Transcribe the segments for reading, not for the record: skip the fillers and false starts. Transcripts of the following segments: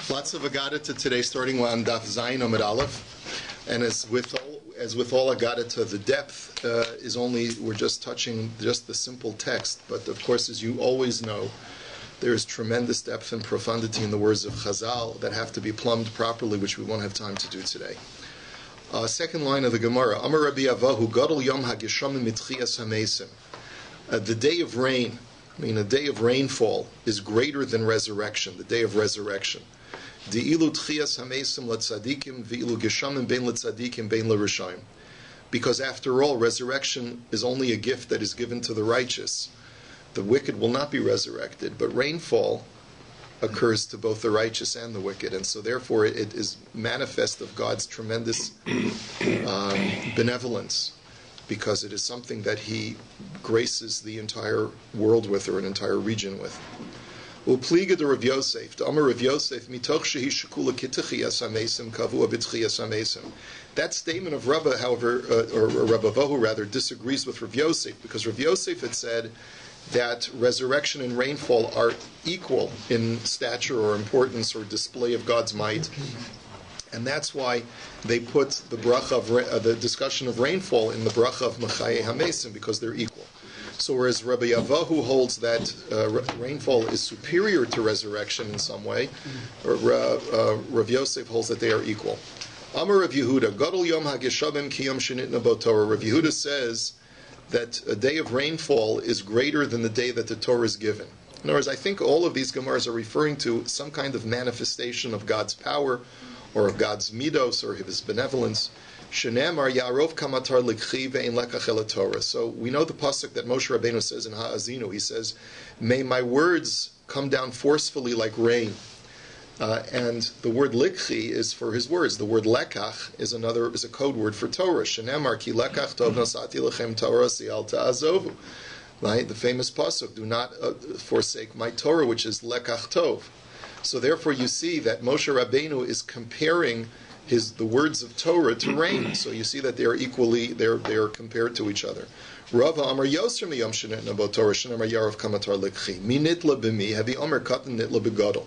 Lots of Agadita today, starting on DAF Zayin Amud Aleph, and as with all Agadita, the depth is only, we're just touching just the simple text, but of course, as you always know, there is tremendous depth and profundity in the words of Chazal that have to be plumbed properly, which we won't have time to do today. Second line of the Gemara, Amar Rabbi Avahu Gadol Yom HaGeshamim Mitchias HaMesim. The day of rain, a day of rainfall, is greater than resurrection, the day of resurrection. Di'ilu tchias hamesim letzadikim v'ilu geshamim bein letzadikim bein l'rishayim. Because after all, resurrection is only a gift that is given to the righteous. The wicked will not be resurrected, but rainfall occurs to both the righteous and the wicked, and so therefore it is manifest of God's tremendous benevolence, because it is something that He graces the entire world with, or an entire region with. Upliga de Rav Yosef, the Amar Rav Yosef, mitoch shehi shekula kitachiyas hamesim kavua b'tchiyas hamesim. That statement of Rabbi, however, or Rabbi Vahu rather, disagrees with Rav Yosef, because Rav Yosef had said that resurrection and rainfall are equal in stature or importance or display of God's might. And that's why they put the bracha of the discussion of rainfall in the bracha of Mechaye Hamesim, because they're equal. So whereas Rabbi Avahu holds that rainfall is superior to resurrection in some way, Rav Yosef holds that they are equal. Amar Rav Yehuda, Gadol Yom HaGeshamim Ki Yom Shenitna Bo Torah. Rav Yehuda says that a day of rainfall is greater than the day that the Torah is given. In other words, I think all of these Gemaras are referring to some kind of manifestation of God's power, or of God's midos, or of His benevolence. Shenemar Yarov Kamatar Likchi Ve'in Lekach El Torah. So we know the pasuk that Moshe Rabbeinu says in Ha'azinu. He says, "May my words come down forcefully like rain." And the word Likchi is for His words. The word Lekach is a code word for Torah. Shenemar Ki Lekach Tov Nasati Lechem Torah Si'al Ta'azovu. Right, the famous pasuk, "Do not forsake my Torah," which is Lekach Tov. So therefore, you see that Moshe Rabbeinu is comparing the words of Torah to rain. So you see that they are equally, they're compared to each other. Rava Amar Yoser Miyom Shenitna Bo Torah Shenemar Yarov Kamatar Likchi Mi Nitla B'mi Havi Amar Katan Nitla B'Gadol.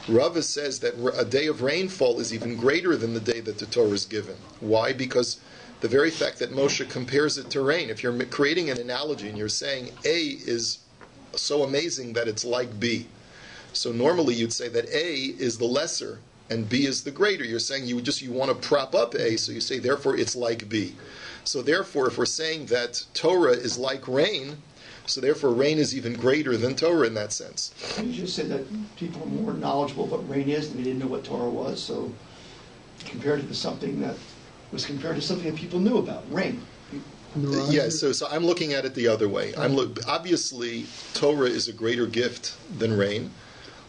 Rava says that a day of rainfall is even greater than the day that the Torah is given. Why? Because the very fact that Moshe compares it to rain. If you're creating an analogy and you're saying A is so amazing that it's like B, so normally you'd say that A is the lesser and B is the greater. You're saying you want to prop up A, so you say therefore it's like B. So therefore, if we're saying that Torah is like rain, so therefore rain is even greater than Torah in that sense. You just said that people are more knowledgeable what rain is, and they didn't know what Torah was, so compared to something that people knew about, rain. Yeah, so I'm looking at it the other way. Obviously, Torah is a greater gift than rain,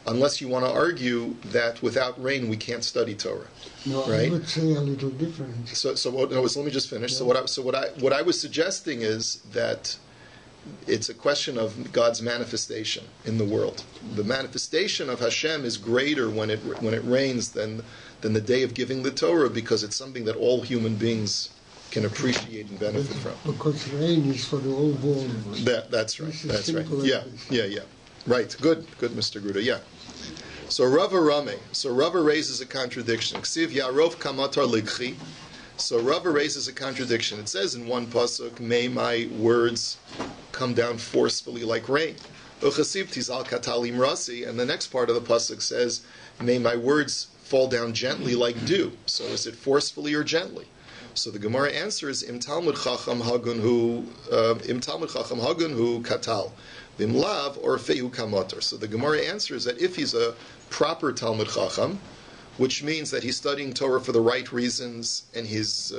unless you want to argue that without rain we can't study Torah. No, right? I would say a little different. So let me just finish. Yeah. So what I was suggesting is that it's a question of God's manifestation in the world. The manifestation of Hashem is greater when it rains than the day of giving the Torah, because it's something that all human beings can appreciate and benefit from. Because rain is for the whole world. That's right. That's right. Yeah. Right. Good, Mr. Gruda. Yeah. So Rava raises a contradiction. Ksiv Yarov Kamatar Likchi. So Rava raises a contradiction. It says in one pasuk, "May my words come down forcefully like rain." Uchasiv Tizal Katalim Rasi, and the next part of the pasuk says, "May my words fall down gently like dew." So is it forcefully or gently? So the Gemara answers, "Im Talmud Chacham Hagun hu Katal, Vim Lav or Fehu Kamatar." So the Gemara answers that if he's a proper Talmud Chacham, which means that he's studying Torah for the right reasons and he's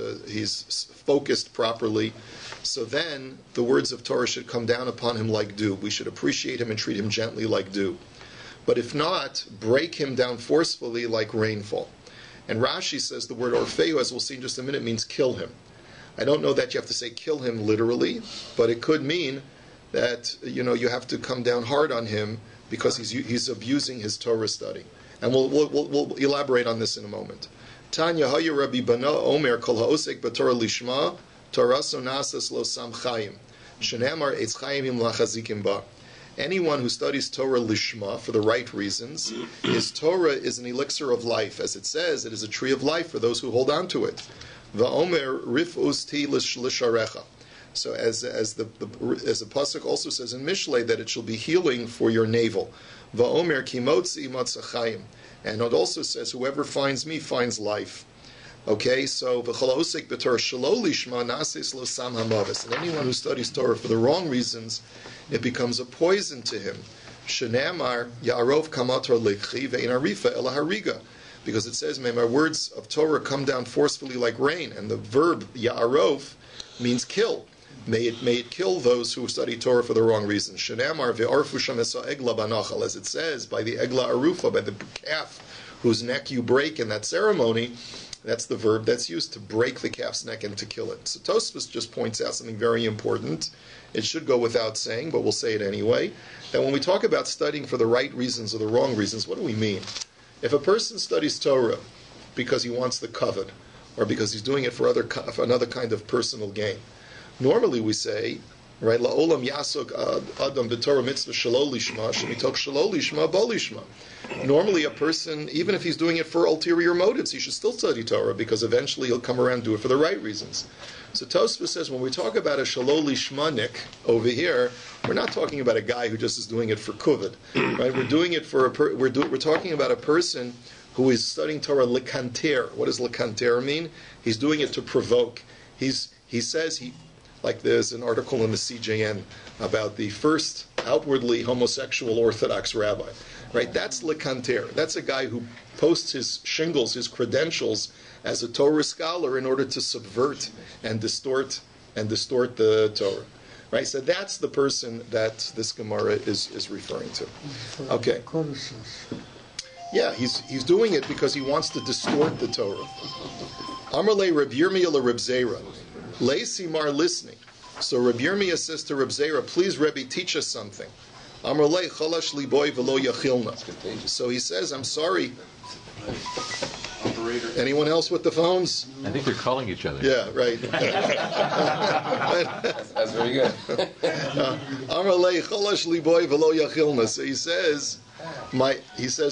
focused properly, so then the words of Torah should come down upon him like dew. We should appreciate him and treat him gently like dew. But if not, break him down forcefully like rainfall. And Rashi says the word orfeu, as we'll see in just a minute, means kill him. I don't know that you have to say kill him literally, but it could mean that you have to come down hard on him because he's abusing his Torah study. And we'll elaborate on this in a moment. Tanya Haya Rabbi Bana Omer Kol Ha'osek B'Torah Lishma Toraso Nasas Lo Sam Chaim Shenamar Eitz Chaimim Lachazikim Ba. anyone who studies Torah lishma, for the right reasons, his Torah is an elixir of life. As it says, it is a tree of life for those who hold on to it. Va'omer rif'us ti l'sharecha. So as the pasuk also says in Mishlei, that it shall be healing for your navel. Va'omer kimotzi matzachayim. And it also says, whoever finds me finds life. Okay, so v'chol osek b'Torah shelo lishma nasis lo sam hamavis. And anyone who studies Torah for the wrong reasons, it becomes a poison to him. Shenamar ya'arov kamator lekchi ve'in arifa ela hariga. Because it says, may my words of Torah come down forcefully like rain. And the verb ya'arov means kill. May it kill those who study Torah for the wrong reasons. Shenamar ve'arfu shamesa egla banachal. As it says, by the egla arufa, by the calf whose neck you break in that ceremony. That's the verb that's used to break the calf's neck and to kill it. So Tosfos just points out something very important. It should go without saying, but we'll say it anyway. That when we talk about studying for the right reasons or the wrong reasons, what do we mean? If a person studies Torah because he wants the kavod, or because he's doing it for another kind of personal gain, normally we say, right, la'olam yasok adam b'Torah mitzvah shelo lishma shemitok shelo lishma bo lishma. Normally a person, even if he's doing it for ulterior motives, he should still study Torah, because eventually he'll come around and do it for the right reasons. So Tosfos says, when we talk about a shelo lishmanik over here, we're not talking about a guy who just is doing it for kuvod, right? We're doing it for we're talking about a person who is studying Torah lekanter. What does lekanter mean? He's doing it to provoke. He says like there's an article in the CJN about the first outwardly homosexual Orthodox rabbi, right? That's lekanter. That's a guy who posts his shingles, his credentials as a Torah scholar in order to subvert and distort the Torah, right? So that's the person that this Gemara is referring to. Okay. Yeah, he's doing it because he wants to distort the Torah. Amar le Reb Yirmiyah le Reb Zera. Leisimar listening. So Reb Yirmiyah says to Reb Zera, please Rebbe, teach us something. Amar le chalash liboy v'lo yachilna. So he says, I'm sorry. Operator. Anyone else with the phones? I think they're calling each other. Yeah, right. That's very good. Amar le chalash liboy v'lo yachilna. So he says,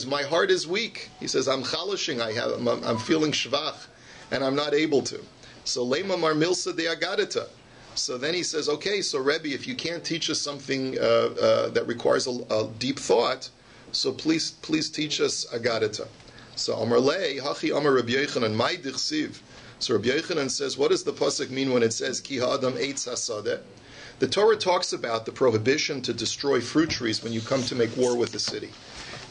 my heart is weak. He says, I'm chalashing. I'm feeling shvach, and I'm not able to. So lema mar milsa de agadita. So then he says, okay, so Rebbe, if you can't teach us something that requires a deep thought, so please teach us agadita. So Amar lei hachi Amar Rabbi Yochanan mai dichsiv. So Rabbi Yochanan says, what does the pasuk mean when it says ki ha'adam eitz hasadeh? The Torah talks about the prohibition to destroy fruit trees when you come to make war with the city,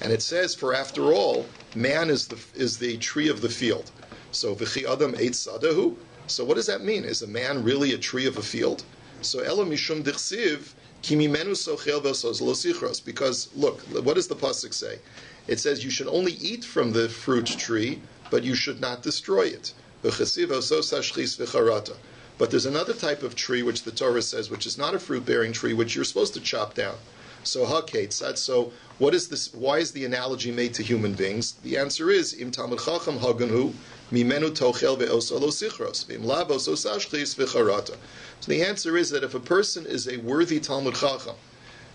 and it says, for after all, man is the tree of the field. So v'chi adam eitz sadahu. So what does that mean? Is a man really a tree of a field? So ela mishum dichsiv ki mimenu sochel v'sos lo sichros. Because look, what does the pasuk say? It says you should only eat from the fruit tree, but you should not destroy it. V'chasiv v'sos hashchis v'charata. But there's another type of tree which the Torah says, which is not a fruit-bearing tree, which you're supposed to chop down. So ha'ketzad. So what is this? Why is the analogy made to human beings? The answer is im talmid chacham haganhu mimenu tochel ve'osa lo sichros v'im la v'oso sashchis v'charata. So the answer is that if a person is a worthy talmid chacham,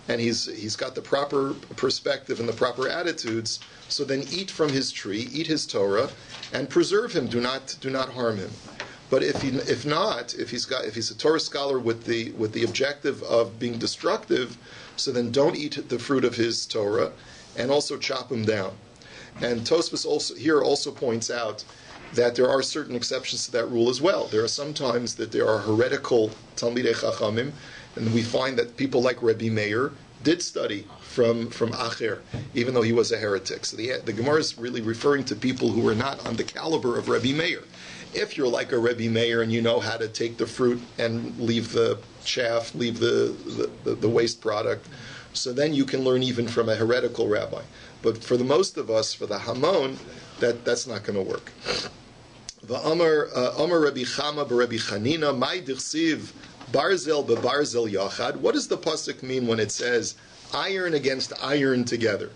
and he's got the proper perspective and the proper attitudes, so then eat from his tree, eat his Torah, and preserve him. Do not harm him. But if he's a Torah scholar with the objective of being destructive, so then don't eat the fruit of his Torah, and also chop him down. And Tosfos also points out that there are certain exceptions to that rule as well. There are sometimes that there are heretical Talmidei Chachamim, and we find that people like Rabbi Meir did study from Acher, even though he was a heretic. So the Gemara is really referring to people who were not on the caliber of Rabbi Meir. If you're like a Rebbe Meir and you know how to take the fruit and leave the chaff, leave the waste product, so then you can learn even from a heretical rabbi. But for the most of us, for the Hamon, that's not going to work. The Amar Rabbi Chama b'Rebbi Chanina mai dichsiv barzel bebarzel yachad. What does the pasuk mean when it says iron against iron together?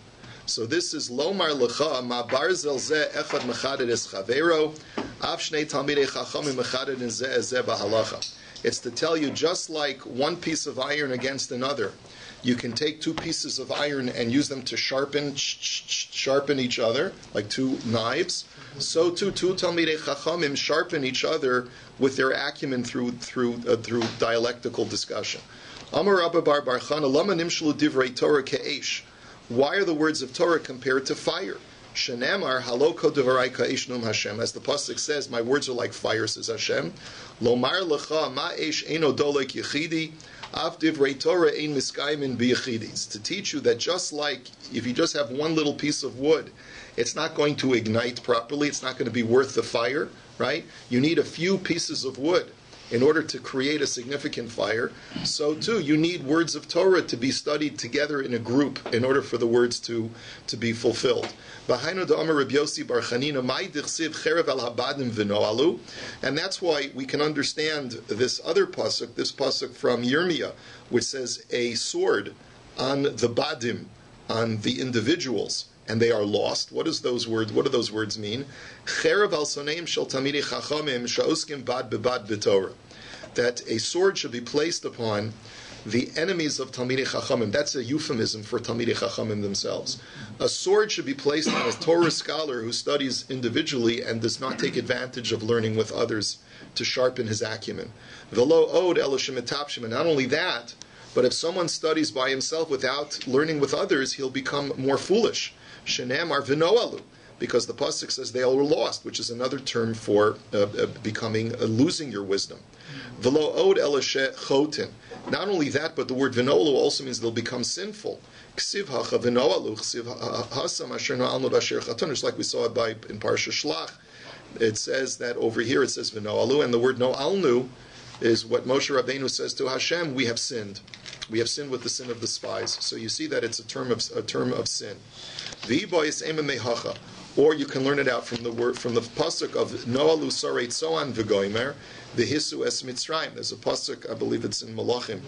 So this is Lomar Lecha Ma Barzel Ze Echad Mechaded Es Chavero Av Shnei Talmidei Chachamim Mechaded Ze Ze Bahalacha. It's to tell you, just like one piece of iron against another you can take two pieces of iron and use them to sharpen each other, like two knives. So too, two Talmidei Chachamim sharpen each other with their acumen through dialectical discussion. Amar Rabba bar Chana, Lama nimshlu divrei Torah ke'esh. Why are the words of Torah compared to fire? Shenamar haloko devarai ka'esh num Hashem. As the pasuk says, my words are like fire, says Hashem. Lomar lecha ma esh eno dolek yechidi. Av divrei Torah ein miskaymin biyechidis. To teach you that just like if you just have one little piece of wood, it's not going to ignite properly. It's not going to be worth the fire, right? You need a few pieces of wood in order to create a significant fire. So too, you need words of Torah to be studied together in a group in order for the words to be fulfilled. And that's why we can understand this other pasuk from Yirmiyah, which says a sword on the badim, on the individuals, and they are lost. What do those words mean? That a sword should be placed upon the enemies of Talmidei Chachamim. That's a euphemism for Talmidei Chachamim themselves. A sword should be placed on a Torah scholar who studies individually and does not take advantage of learning with others to sharpen his acumen. Velo od eloshim. And not only that, but if someone studies by himself without learning with others, he'll become more foolish. Shenamar v'noalu, because the pasuk says they all were lost, which is another term for losing your wisdom. V'lo od elashe chotin. Not only that, but the word v'noalu also means they'll become sinful. Ksiv hacha v'noalu, ksiv hasam asher no'alnu b'asher chaton. Just like we saw it in Parsha Shlach, it says that over here it says v'noalu, and the word no'alnu is what Moshe Rabbeinu says to Hashem: we have sinned. We have sinned with the sin of the spies. So you see that it's a term of sin. Or you can learn it out from the pasuk of Noalu Sarei Tzoan V'Goimer V'Hisu Es Mitzrayim. There's a pasuk, I believe it's in Menachem,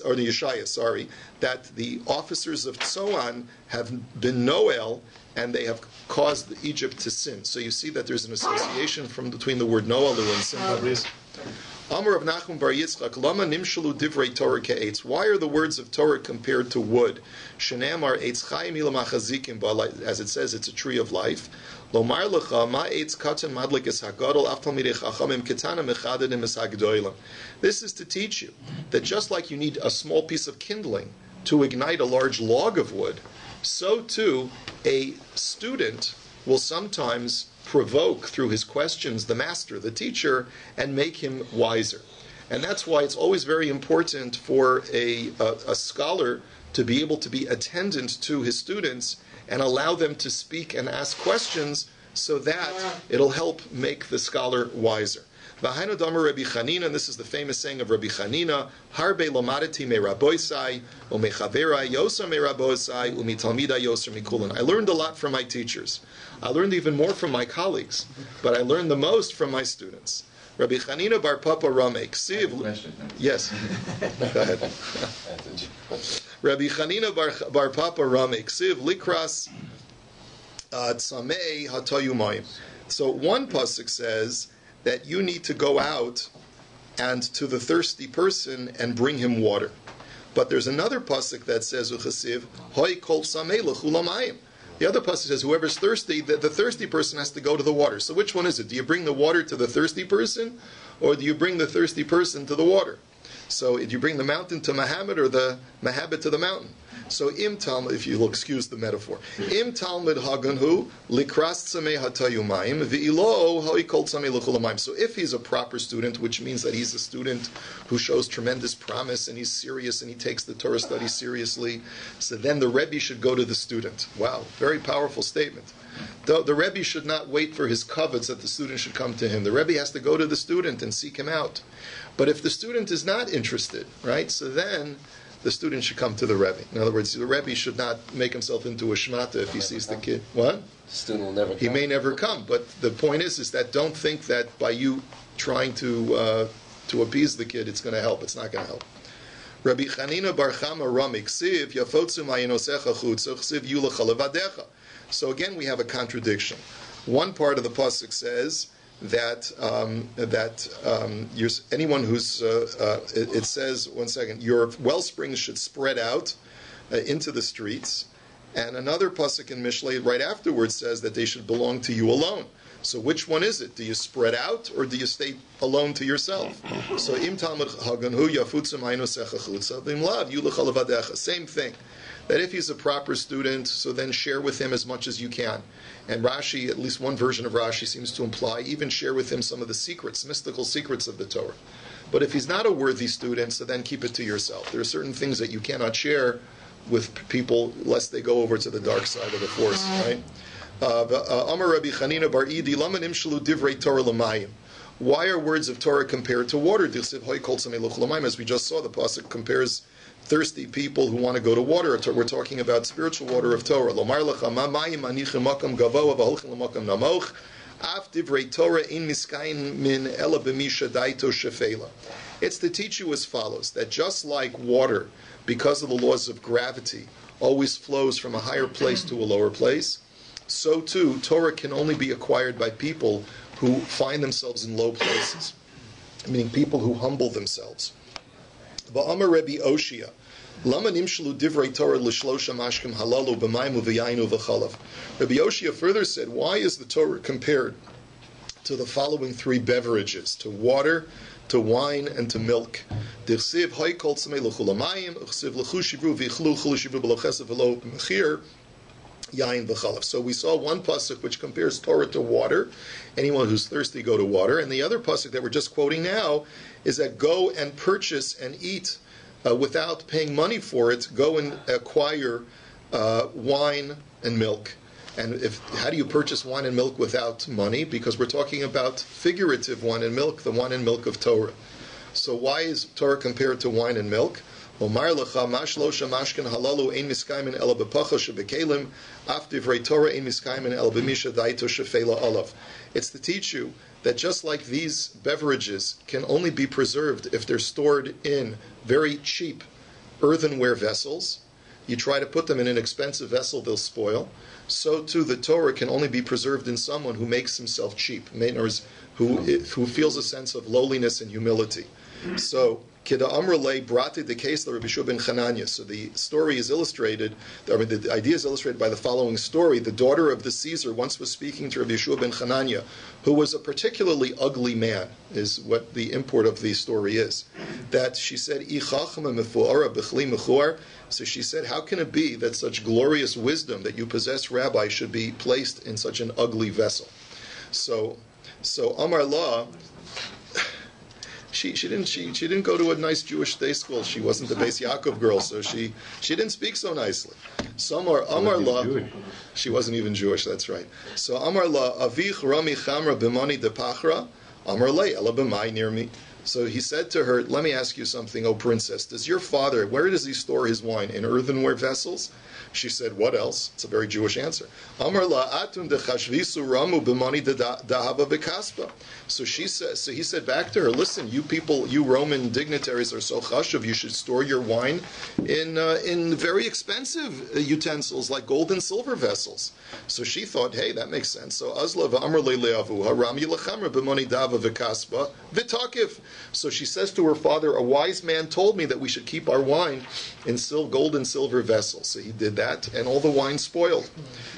or the Yeshaya, that the officers of Tzoan have been Noel and they have caused Egypt to sin. So you see that there's an association between the word Noalu and sin. Amar of Nachum bar Yitzchak, Lama nimshalu divrei Torah ke'etz. Why are the words of Torah compared to wood? Shenamar eitz Chaim ilamachazikim, as it says, it's a tree of life. Lomar lecha ma eitz katan madlik es hagadol af talmidei chachamim ketana mechadedim es hagdolim. This is to teach you that just like you need a small piece of kindling to ignite a large log of wood, so too a student will sometimes provoke through his questions the master, the teacher, and make him wiser. And that's why it's always very important for a scholar to be able to be attendant to his students and allow them to speak and ask questions so that it'll help make the scholar wiser. V'hainu damar Rabbi Chanina, and this is the famous saying of Rabbi Chanina, Harbe lomadati me rabboisai, o me chaverai yoser me rabboisai, u mi talmidai yoser mi kulan. I learned a lot from my teachers. I learned even more from my colleagues, but I learned the most from my students. Rabbi Chanina bar Papa Ramek. Yes. Go ahead. Rabbi Chanina bar Papa Ramek. Siv likras tzamei hatoyumayim. So one pasuk says that you need to go out and to the thirsty person and bring him water. But there's another pasuk that says, Uchasiv, Hoi kol samei l'chulamayim. The other pasuk says, whoever's thirsty, the thirsty person has to go to the water. So which one is it? Do you bring the water to the thirsty person, or do you bring the thirsty person to the water? So do you bring the mountain to Muhammad, or the Mahabit to the mountain? So im talmud, if you'll excuse the metaphor, im talmud haganhu likras tzamei hatayumayim v'ilo ha'ikol tzamei l'chulamayim. So if he's a proper student, which means that he's a student who shows tremendous promise and he's serious and he takes the Torah study seriously, so then the Rebbe should go to the student. Wow, very powerful statement. The Rebbe should not wait for his kavod that the student should come to him. The Rebbe has to go to the student and seek him out. But if the student is not interested, right, so then the student should come to the Rebbe. In other words, the Rebbe should not make himself into a shmata if he sees the kid. What? The student will never come. He may never come, but the point is that don't think that by you trying to appease the kid, it's going to help. It's not going to help. Rabbi Chanina bar Chama Ramik Siv Yafotzu Ma'inosecha Chutz Siv Yulacha Levadecha. So again, we have a contradiction. One part of the pasuk says anyone who's it says, one second, your wellsprings should spread out into the streets, and another pasuk in Mishlei right afterwards says that they should belong to you alone. So which one is it? Do you spread out or do you stay alone to yourself? So im talmud haganhu yafutzim ayno sechachutza v'im lav yulach alavadecha. Same thing. That if he's a proper student, so then share with him as much as you can. And Rashi, at least one version of Rashi seems to imply, even share with him some of the secrets, mystical secrets of the Torah. But if he's not a worthy student, so then keep it to yourself. There are certain things that you cannot share with people lest they go over to the dark side of the force, right? Amar Rabbi Chanina bar Idi, lama nimshalu divrei Torah l'mayim. Why are words of Torah compared to water? As we just saw, the pasuk compares thirsty people who want to go to water. We're talking about spiritual water of Torah. Lomar lecha ma mayim anichem makam gavoa v'holchem l'makam namoch. Af divrei Torah in miskayin min ela b'misha daito shefela. It's to teach you as follows, that just like water, because of the laws of gravity, always flows from a higher place to a lower place, so too, Torah can only be acquired by people who find themselves in low places, meaning people who humble themselves. Va'amar Rabbi Oshia, lama nimshlu divrei Torah l'shlosha mashkim halalu b'maymu v'yaynu v'chalav. Rabbi Oshia further said, why is the Torah compared to the following three beverages, to water, to wine, and to milk? D'chsiv hay kol tzmei l'chulamayim, d'chsiv l'chu shivru v'yichlu chulu shivru b'lochesav v'lo b'mechir, yain v'chalav. So we saw one pasuk which compares Torah to water. Anyone who's thirsty, go to water. And the other pasuk that we're just quoting now is that go and purchase and eat without paying money for it. Go and acquire wine and milk. And how do you purchase wine and milk without money? Because we're talking about figurative wine and milk, the wine and milk of Torah. So why is Torah compared to wine and milk? Omar lecha mashlosha mashkin halalu ein miskaymin ela bepacha shebekelim af divrei Torah ein miskaymin ela b'misha daito shefela olav. It's to teach you that just like these beverages can only be preserved if they're stored in very cheap earthenware vessels, you try to put them in an expensive vessel, they'll spoil. So too the Torah can only be preserved in someone who makes himself cheap, who feels a sense of lowliness and humility. So Kida Amrle Brati the case of Rabbi Yeshua ben Chananya. So the story is illustrated, the idea is illustrated by the following story. The daughter of the Caesar once was speaking to Rabbi Yeshua ben Chananya, who was a particularly ugly man, is what the import of the story is. That she said, so she said, how can it be that such glorious wisdom that you possess, Rabbi, should be placed in such an ugly vessel? So Amar La, She didn't go to a nice Jewish day school. She wasn't the BAYT Yaakov girl, so she didn't speak so nicely. So Amar La, she wasn't even Jewish. That's right. So Amar La avich rami chamra b'mani de pachra Amar Le ela b'mai near me. So he said to her, let me ask you something, O princess. Does your father, where does he store his wine? In earthenware vessels? She said, what else? It's a very Jewish answer. Amar la atun de chashvisu ramu b'mani dahava b'kaspa. So he said back to her, listen, you people, you Roman dignitaries are so chashuv, you should store your wine in very expensive utensils like gold and silver vessels. So she thought, hey, that makes sense. So Azla v'amar le'le'avu harami l'chamra b'mani dahava v'kaspa v'takif. So she says to her father, a wise man told me that we should keep our wine in gold and silver vessels. So he did that, and all the wine spoiled.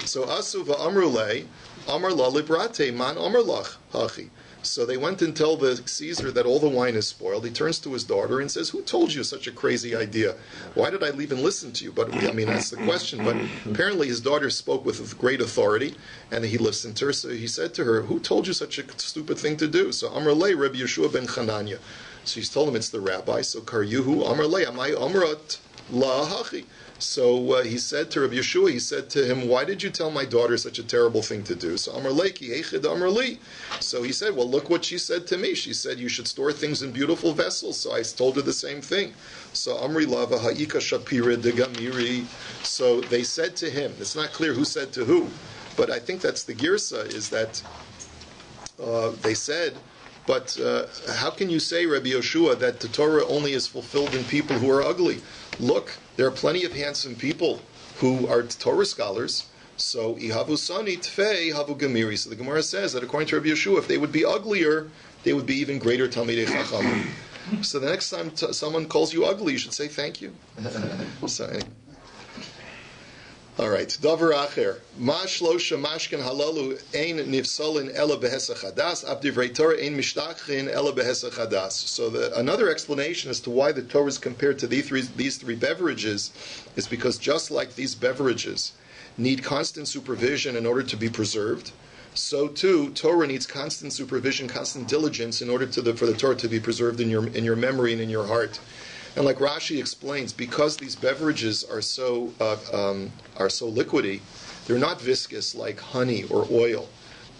So asu v'amrulei amar la librate man amar lach hachi. So they went and tell the Caesar that all the wine is spoiled. He turns to his daughter and says, who told you such a crazy idea? Why did I even listen to you? But that's the question. But apparently his daughter spoke with great authority, and he listened to her. So he said to her, who told you such a stupid thing to do? So Amar Le, Rabbi Yeshua ben Chananya. So he's told him it's the rabbi. So Karyuhu Amar Le, Amai Amrat La Hachi. So he said to Rabbi Yeshua, he said to him, why did you tell my daughter such a terrible thing to do? So Amar Le ki eichid Amar Li. So he said, well, look what she said to me. She said you should store things in beautiful vessels. So I told her the same thing. So Amri Lava Ha'ika Shapira de Gamiri. So they said to him, it's not clear who said to who, but I think that's the girsa, is that they said, but how can you say, Rabbi Yoshua, that the Torah only is fulfilled in people who are ugly? Look, there are plenty of handsome people who are Torah scholars. So ihavu sani tfei havu gemiri. So the Gemara says that according to Rabbi Yeshua, if they would be uglier, they would be even greater talmidei chachamim. So the next time someone calls you ugly, you should say thank you. So, anyway. All right. Davar acher. Ma shlosha mashken halalu ein nifsolin ela behesach hadas. Ab divrei Torah ein mishtachin ela behesach hadas. So another explanation as to why the Torah is compared to these three beverages is because just like these beverages need constant supervision in order to be preserved, so too Torah needs constant supervision, constant diligence in order for the Torah to be preserved in your memory and in your heart. And like Rashi explains, because these beverages are so liquidy, they're not viscous like honey or oil.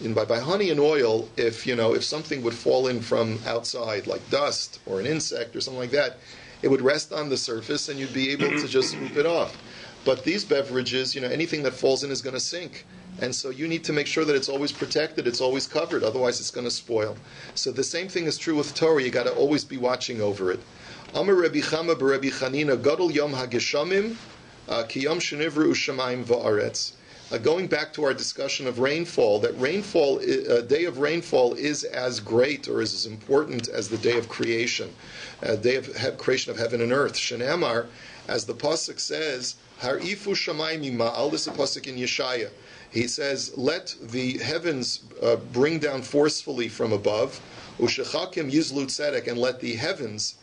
And by honey and oil, if something would fall in from outside, like dust or an insect or something like that, it would rest on the surface and you'd be able to just swoop it off. But these beverages, anything that falls in is going to sink. And so you need to make sure that it's always protected, it's always covered, otherwise it's going to spoil. So the same thing is true with Torah, you got to always be watching over it. Amar Rabbi Chama b'Rabbi Chanina, Gadol Yom HaGeshamim, Ki Yom Shenivru Shamayim Va'aretz. Going back to our discussion of rainfall, that day of rainfall is as great or is as important as the day of creation, day of creation of heaven and earth. Shenamar, as the pasuk says, Harifu Shamayim Ma'al, this is a pasuk in Yeshaya. He says, let the heavens bring down forcefully from above, Ushechakim Yizlu Tzedek, and let the heavens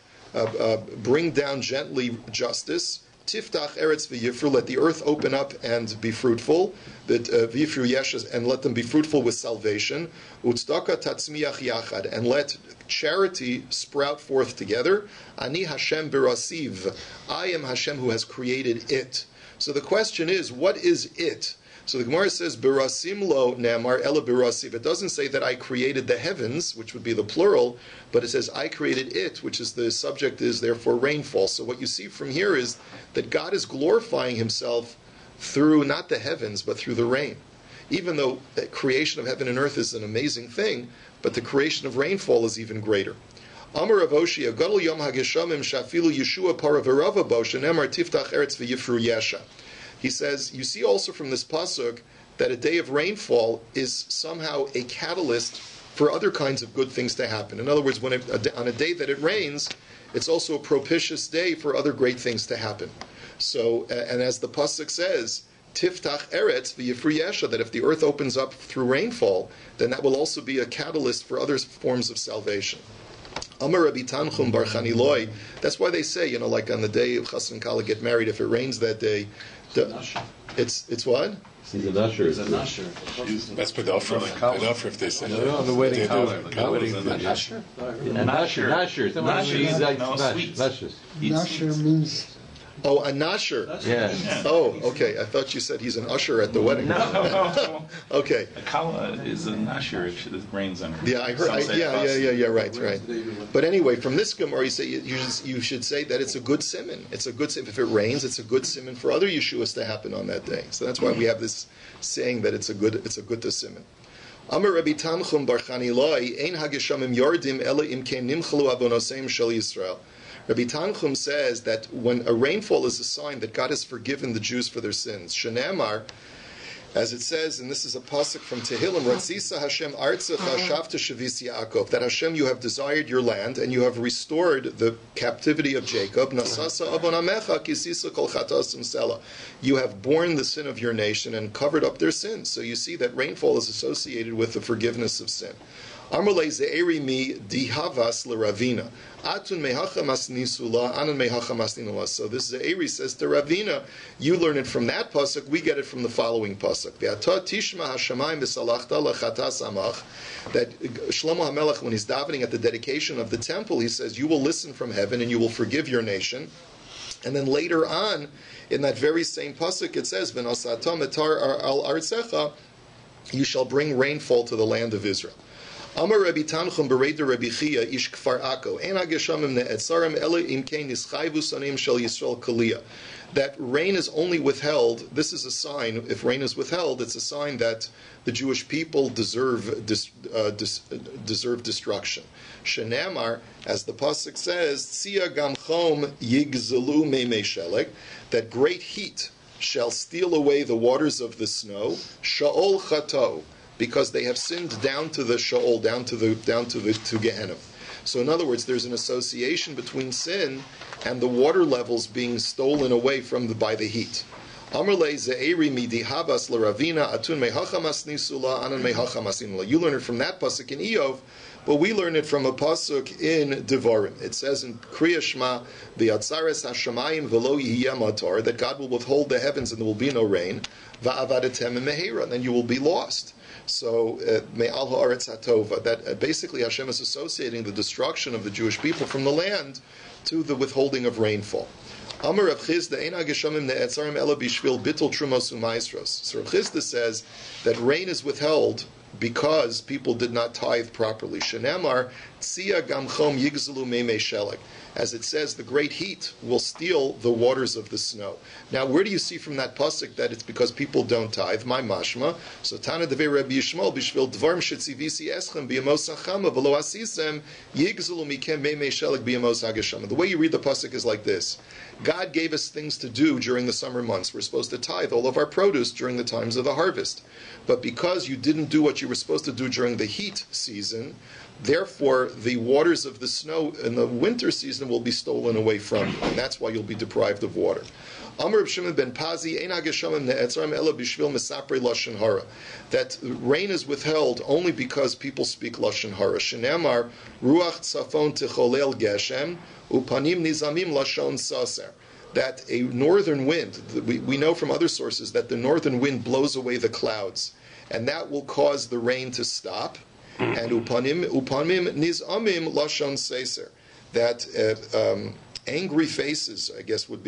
bring down gently justice. Tiftach eretz v'yifru, let the earth open up and be fruitful. That v'yifru yeshes, and let them be fruitful with salvation. Utzdaka tatzmiach yachad, and let charity sprout forth together. Ani Hashem berasiv, I am Hashem who has created it. So the question is, what is it? So the Gemara says, "Berasim lo namar ela berasiv." It doesn't say that I created the heavens, which would be the plural, but it says I created it, which is the subject is therefore rainfall. So what you see from here is that God is glorifying Himself through not the heavens, but through the rain. Even though the creation of heaven and earth is an amazing thing, but the creation of rainfall is even greater. Amar Rav Oshia, Gadol Yom HaGeshamim Shafilu Yeshua Paravarava Bo Shenemar Tiftach Eretz V'Yifru Yesha. He says, you see also from this pasuk that a day of rainfall is somehow a catalyst for other kinds of good things to happen. In other words, on a day that it rains, it's also a propitious day for other great things to happen. So, and as the pasuk says, Tiftach Eretz V'Yifru Yesha, that if the earth opens up through rainfall, then that will also be a catalyst for other forms of salvation. Amar Rabbi Tanchum Bar Chaniloi. That's why they say, like on the day of Chas and Kala get married, if it rains that day, it's what? He's an usher. He's an usher. That's pedophilia if they say. No, on the wedding collar. An usher? An usher. Nasher means... Oh, a nasher. Yeah. Oh, okay. I thought you said he's an usher at the wedding. No. Okay. A kala is an usher if it rains on her. Yeah, I heard. Right. But anyway, from this Gemara, you say you should say that it's a good siman. It's a good siman. If it rains, it's a good siman for other Yeshuas to happen on that day. So that's why we have this saying that it's a good to siman. Amar Rabbi Tanchum Bar Chaniloi, Ein hageshamim yardim ela im kein nimchalu avonoseim shel Yisrael. Rabbi Tanchum says that when a rainfall is a sign that God has forgiven the Jews for their sins. Shenamar, as it says, and this is a pasuk from Tehillim, Ratzisa Hashem Artzecha Shavta Shavis Yaakov, that Hashem, you have desired your land and you have restored the captivity of Jacob. Nasasa Avon Amecha Kisisa Kol Chatasim Sela. You have borne the sin of your nation and covered up their sins. So you see that rainfall is associated with the forgiveness of sin. Amrle ze'eri mi dihavas l'Ravina. Atun mehacha masnisula, anan mehacha masninula. So this ze'eri says to Ravina, you learn it from that pasuk, we get it from the following pasuk. Ve'ata tishma hashamayim v'salachta lachatas amach. That Shlomo HaMelech, when he's davening at the dedication of the temple, he says, you will listen from heaven and you will forgive your nation. And then later on, in that very same pasuk, it says, v'nosata metar al artzecha, you shall bring rainfall to the land of Israel. Amar Rabbi Tanchum bereida Rabbi Chia ish kfar Akko ein hageshamim ne'etzarim ela im kein nischayvu sanim shel Yisrael kaliyah. That rain is only withheld. This is a sign. If rain is withheld, it's a sign that the Jewish people deserve destruction. Shenamar, as the pasuk says, Tzia gam chom yigzelu meimei shelek, that great heat shall steal away the waters of the snow, sha'ol chato, because they have sinned down to the sha'ol, down to Gehenna. So in other words, there's an association between sin and the water levels being stolen away by the heat. You learn it from that pasuk in Eov, but we learn it from a pasuk in Devarim. It says in Kriya Shema, "V'yatzares hashamayim v'lo yihya matar," that God will withhold the heavens and there will be no rain. Va'avadetem mehera, and then you will be lost. So me'al ha'aretz hatova, that basically Hashem is associating the destruction of the Jewish people from the land to the withholding of rainfall. Amar Rav Chizda ein hageshamim ne'etzarim ela bishvil bittul trumos u'maisros. So Rav Chizda says that rain is withheld because people did not tithe properly. Shenemar tzia gam chom yigzelu meimei shelek. As it says, the great heat will steal the waters of the snow. Now, where do you see from that pasuk that it's because people don't tithe? My mashma. So Tana devei Rabbi Yishmael bishvil dvarim shetzivisi eschem biyamos hachama v'lo asisem yigzelu mikem meimei shelek biyamos hageshama. The way you read the pasuk is like this. God gave us things to do during the summer months. We're supposed to tithe all of our produce during the times of the harvest. But because you didn't do what you were supposed to do during the heat season, therefore the waters of the snow in the winter season will be stolen away from you. And that's why you'll be deprived of water. Amr Shimon ben Pazi, ein hageshamim ne'etzarim ela bishvil mesapre lashon hara. That rain is withheld only because people speak lashon hara. Shenemar ruach tzafon techolel geshem upanim nizamim lashon saser. That a northern wind, we know from other sources that the northern wind blows away the clouds, and that will cause the rain to stop. And upanim nizamim lashon saser. That angry faces, I guess, are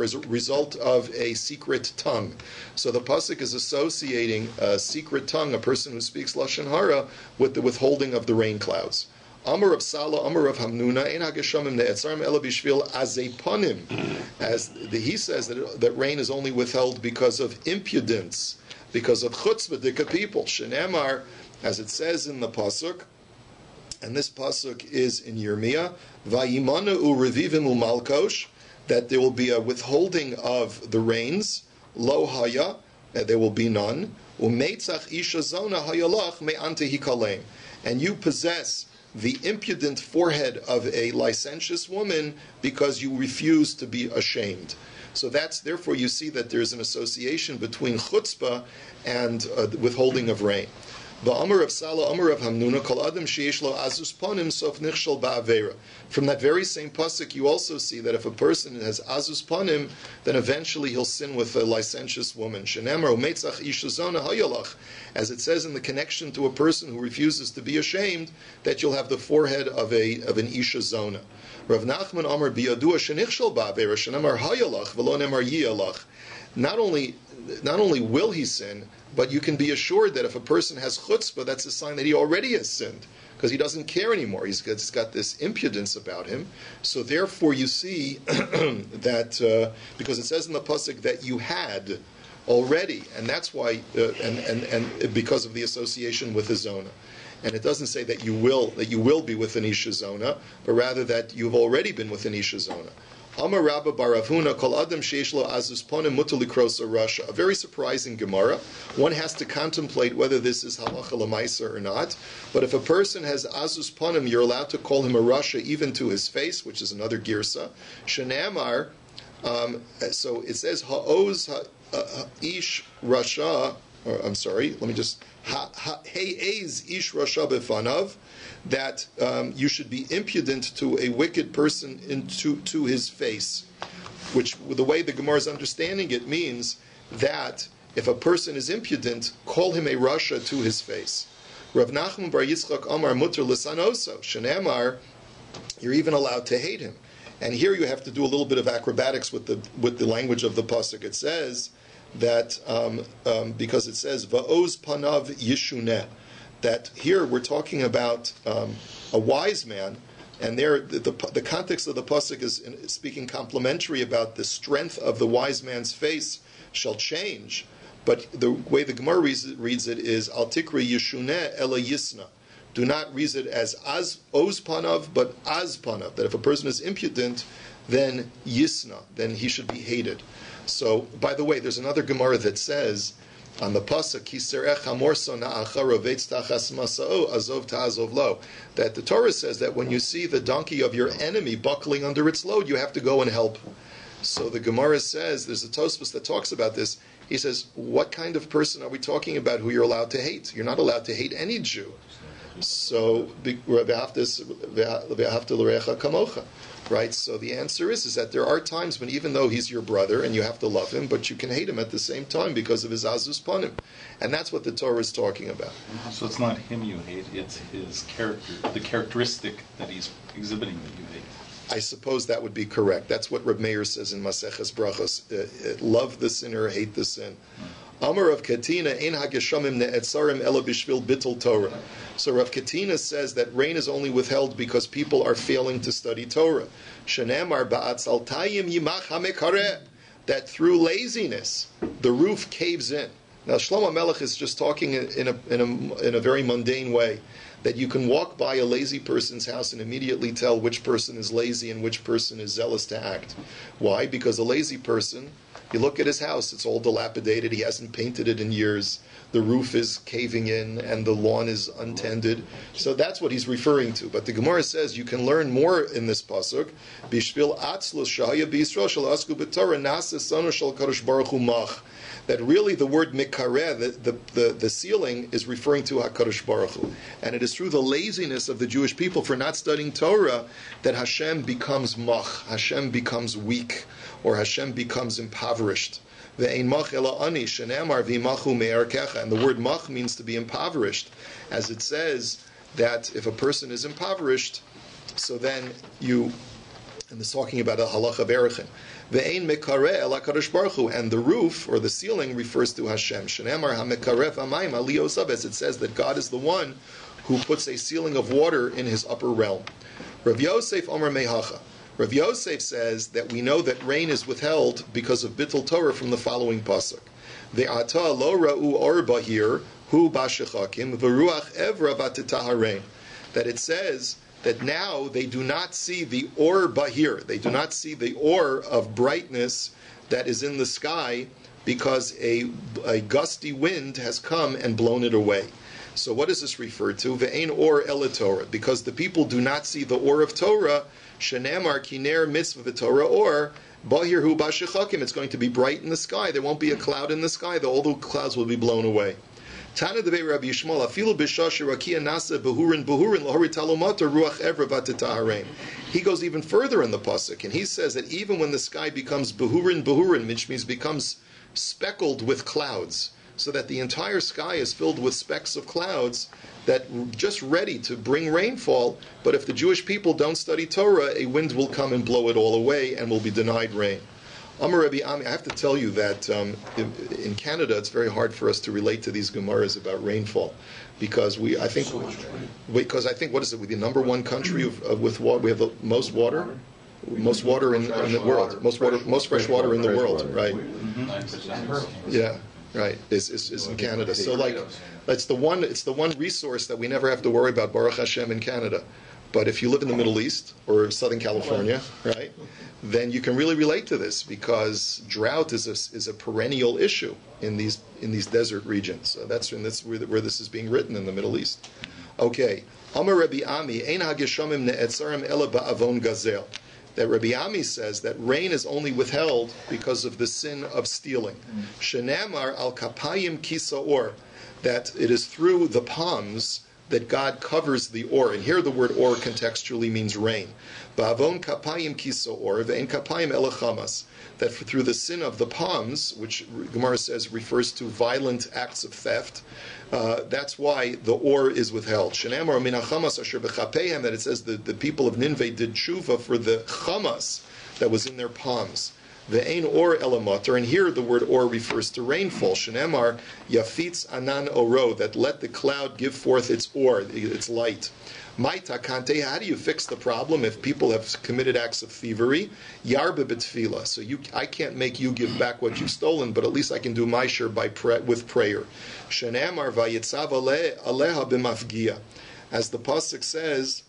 as a result of a secret tongue. So the pasuk is associating a secret tongue, a person who speaks lashon hara, with the withholding of the rain clouds. Amar of Sala, Amar of Hamnuna, ein hageshamim ne'etzarim ela bishvil azepanim. As he says that rain is only withheld because of impudence, because of chutzpah, dika people. Shenemar, as it says in the pasuk, and this pasuk is in Yirmiyah, Vayimana u'revivim u'malkosh, that there will be a withholding of the rains, lo haya, there will be none, u'meitzach isha zona hayalach me'ante hikalem, and you possess the impudent forehead of a licentious woman because you refuse to be ashamed. So therefore you see that there's an association between chutzpah and withholding of rain. The Amar of Sala, Amar of Hamnuna, Kol Adam Sheish Lo Azus Panim Sof Nichshal Ba'avera. From that very same pasuk, you also see that if a person has Azus Panim, then eventually he'll sin with a licentious woman. Shenemar Umetzach Isha Zona Hayalach, as it says in the connection to a person who refuses to be ashamed, that you'll have the forehead of an Isha Zona. Rav Nachman Amar Biyadua Shenichshal Ba'avera Shenemar Hayalach V'lo Nemar Yiyalach. Not only will he sin, but you can be assured that if a person has chutzpah, that's a sign that he already has sinned, because he doesn't care anymore. He's got this impudence about him. So therefore you see that, because it says in the pasuk that you had already, and that's why, and because of the association with the zona. And it doesn't say that you will be with an Isha zona, but rather that you've already been with an Isha zona. Amar Rabba Baravuna, Kol Adam Sheish Lo Azus Panim Mutar Likros Rasha. A very surprising Gemara. One has to contemplate whether this is halacha l'maisa or not. But if a person has Azus Panim, you're allowed to call him a Rasha even to his face, which is another girsa. Shenamar. So it says Ha'oz Ish Rasha. I'm sorry. Let me just Ha'ez Ish Rasha Befanav. That you should be impudent to a wicked person to his face, which the way the Gemara is understanding it means that if a person is impudent, call him a rasha to his face. Rav Nachman bar Yitzchak Amar Mutar L'Sanoso Shenemar, you're even allowed to hate him. And here you have to do a little bit of acrobatics with the language of the pasuk. It says that because it says Va'oz Panav Yishuneh. That here we're talking about a wise man, and there the context of the pasuk is speaking complimentary about the strength of the wise man's face shall change, but the way the Gemara reads it is Al Tikri Yeshuneh Ela Yisna. Do not read it as oz panav, but az panav. That if a person is impudent, then yisna, then he should be hated. So, by the way, there's another Gemara that says on the pasuk Kiserech hamorso na'achar rovetz tachas masa'o azov ta'azov lo, that the Torah says that when you see the donkey of your enemy buckling under its load, you have to go and help. So the Gemara says, there's a Tosfos that talks about this. He says, what kind of person are we talking about who you're allowed to hate? You're not allowed to hate any Jew. So, right? So the answer is that there are times when even though he's your brother and you have to love him, but you can hate him at the same time because of his azus panim. And that's what the Torah is talking about. So it's not him you hate, it's his character, the characteristic that he's exhibiting that you hate. I suppose that would be correct. That's what Reb Meir says in Maseches Brachos. Love the sinner, hate the sin. Amar Rav Katina, ein hageshamim ne'etzarim ela bishvil bittul Torah. So Rav Katina says that rain is only withheld because people are failing to study Torah. Shenamar ba'atzaltayim yimach hamekareh, that through laziness the roof caves in. Now Shlomo Melech is just talking in a very mundane way, that you can walk by a lazy person's house and immediately tell which person is lazy and which person is zealous to act. Why? Because a lazy person, you look at his house, it's all dilapidated, he hasn't painted it in years, the roof is caving in, and the lawn is untended. So that's what he's referring to. But the Gemara says you can learn more in this pasuk. Bishvil atzlus shahaya b'Yisrael shel asku b'Torah nasa sanu shel kadosh baruch hu mach. That really the word mikareh, the ceiling, is referring to HaKadosh Baruch Hu. And it is through the laziness of the Jewish people for not studying Torah that Hashem becomes mach, Hashem becomes weak, or Hashem becomes impoverished. Ve'ein mach ela ani, shenamar v'imachu me'arkecha. And the word mach means to be impoverished. As it says that if a person is impoverished, so then you, and it's talking about a halacha of erechim. Ve'ein mekareh el HaKadosh Baruch Hu, and the roof or the ceiling refers to Hashem. Shenemar hamekareh v'amayim aliyosab, as it says that God is the one who puts a ceiling of water in His upper realm. Rav Yosef Omer Mehacha. Rav Yosef says that we know that rain is withheld because of bittul Torah from the following pasuk: Ve'ata lo ra'u or bahir hu b'shechakim v'ruach evra v'titaharein. That it says that now they do not see the or bahir, they do not see the or of brightness that is in the sky because a gusty wind has come and blown it away. So what does this refer to? Ve'ein or el Torah, because the people do not see the or of Torah. Shenamar kiner mitzvah v'Torah or bahir hu b'shechakim. It's going to be bright in the sky. There won't be a cloud in the sky. All the clouds will be blown away. Tana debei Rabbi Yishmael afilu b'shasher rakia nasa behurin lahori talomata ruach evra v'titaharein. He goes even further in the pasuk, and he says that even when the sky becomes behurin, which means becomes speckled with clouds, so that the entire sky is filled with specks of clouds that just ready to bring rainfall, but if the Jewish people don't study Torah, a wind will come and blow it all away and will be denied rain. Amar Rabbi Ami, I have to tell you that in Canada it's very hard for us to relate to these Gemaras about rainfall, because I think what is it? We're the number one country with water. We have the most water in the world, most fresh water in the world, right? Yeah, right. Is in Canada. So it's the one resource that we never have to worry about, Baruch Hashem, in Canada. But if you live in the Middle East or Southern California, right, then you can really relate to this, because drought is a perennial issue in these desert regions. So that's where this is being written in the Middle East. Okay, Amar Rabbi Ami, Ein hageshamim ne'etzarim ela ba'avon gazel. That Rabbi Ami says that rain is only withheld because of the sin of stealing. Shenamar al kapayim kisaor, that it is through the palms that God covers the or. And here the word or contextually means rain. Ba'avon kapayim kiso or, ve'en kapayim elachamas. That through the sin of the palms, which Gemara says refers to violent acts of theft, that's why the or is withheld. Shenamar minachamas asher b'chapeihem, that it says the people of Nineveh did tshuva for the chamas that was in their palms. Ve'ein or elamater, and here the word or refers to rainfall. Shenemar yafitz anan oro, that let the cloud give forth its or, its light. Maita kante, how do you fix the problem if people have committed acts of thievery? Yarbe betfila, so I can't make you give back what you've stolen, but at least I can do my share with prayer. Shenemar vayitzav aleha b'mafgia, as the pasuk says.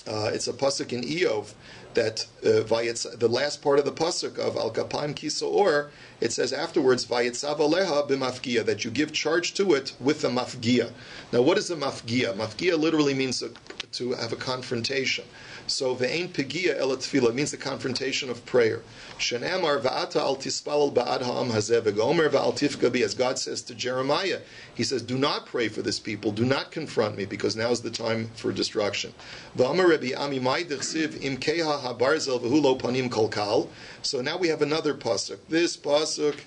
It's a pasuk in Eov that the last part of the pasuk of Al Kapaim Kisoor, it says afterwards, Vayetzav Aleha b'mafgia, that you give charge to it with a mafgia. Now, what is a mafgia? Mafgia literally means to have a confrontation. So ve'ein pegia el tefillah means the confrontation of prayer. Shenamar va'ata al tispalal ba'ad ha'am hazeh v'gomer va'al tifka bi, as God says to Jeremiah, He says, do not pray for this people, do not confront me, because now is the time for destruction. V'amar Rabbi Ami mai d'chsiv im keha habarzel v'hu lo panim kolkal. So now we have another pasuk. This pasuk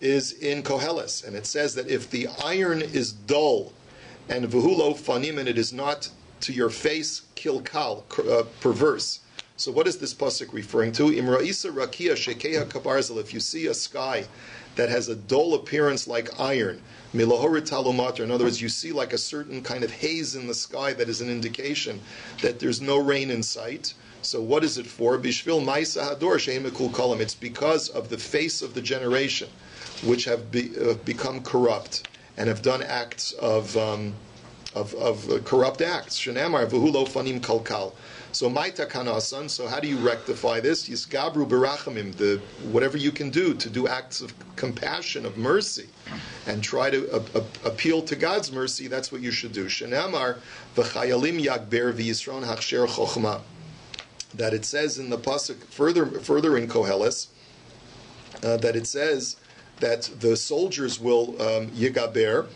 is in Koheles, and it says that if the iron is dull and v'hu lo fanim, and it is not to your face, kilkal, perverse. So what is this pasuk referring to? Imra'isa rakia shekeha kabarzel. If you see a sky that has a dull appearance like iron, milahorit talumater. In other words, you see like a certain kind of haze in the sky that is an indication that there's no rain in sight. So what is it for? Bishvil ma'isa hador she'emekul kolam. It's because of the face of the generation, which have become corrupt and have done acts of corrupt acts. Shenamar v'hulo fanim kalkal. So ma'ita kanasan. So how do you rectify this? Yisgabru berachamim. Whatever you can do to do acts of compassion, of mercy, and try to appeal to God's mercy. That's what you should do. Shenamar v'chayalim yagber v'yisron hachsher chochma. That it says in the pasuk further in Koheles, that it says that the soldiers will yigaber,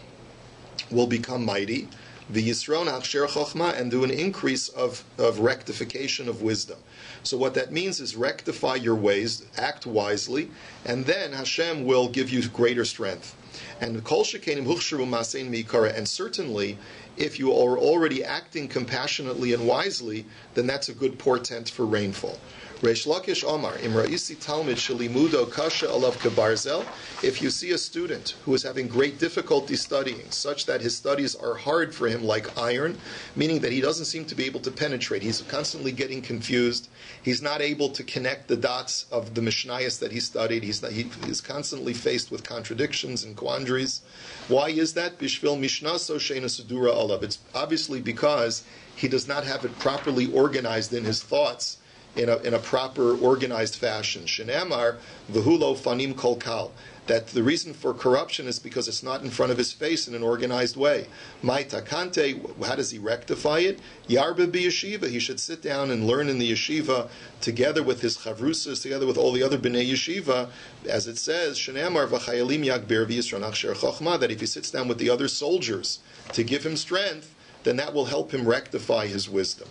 will become mighty, the Yisron Hachsher Chochma, and do an increase of rectification of wisdom. So what that means is rectify your ways, act wisely, and then Hashem will give you greater strength. And Kol Shekenim Huchsharu Masein Mikara, and certainly if you are already acting compassionately and wisely, then that's a good portent for rainfall. Reish Lakish Omar, Imra'isi Talmid Shalimudo Kasha Alav Kabarzel. If you see a student who is having great difficulty studying, such that his studies are hard for him like iron, meaning that he doesn't seem to be able to penetrate, he's constantly getting confused, he's not able to connect the dots of the Mishnayos that he studied, he's constantly faced with contradictions and quandaries. Why is that? Bishvil Mishnaso Sheina Sudura Alav. It's obviously because he does not have it properly organized in his thoughts, in a proper, organized fashion. Shenamar v'hulo fanim kolkal. That the reason for corruption is because it's not in front of his face in an organized way. Mai takante, how does he rectify it? Yarba b'yeshiva. He should sit down and learn in the yeshiva together with his chavrusas, together with all the other b'nei yeshiva, as it says, Shenamar v'chayalim yagber v'yisron achsher chochma, that if he sits down with the other soldiers to give him strength, then that will help him rectify his wisdom.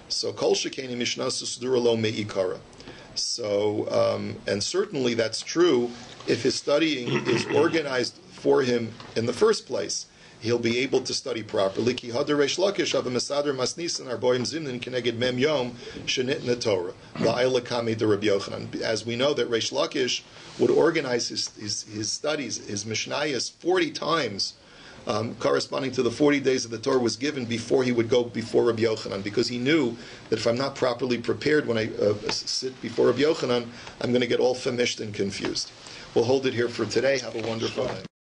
So kol shekeni mishnah susdura lo meikara. So and certainly that's true if his studying is organized for him in the first place. He'll be able to study properly. Ki hadar Reish Lakish av mesader masnisan arboim zimnin keneged mem yom shenitna Torah la'ayla kami de Rabbi Yochanan. As we know that Reish Lakish would organize his studies, his mishnayos 40 times. Corresponding to the 40 days of the Torah was given before he would go before Rabbi Yochanan, because he knew that if I'm not properly prepared when I sit before Rabbi Yochanan, I'm going to get all famished and confused. We'll hold it here for today. Have a wonderful day.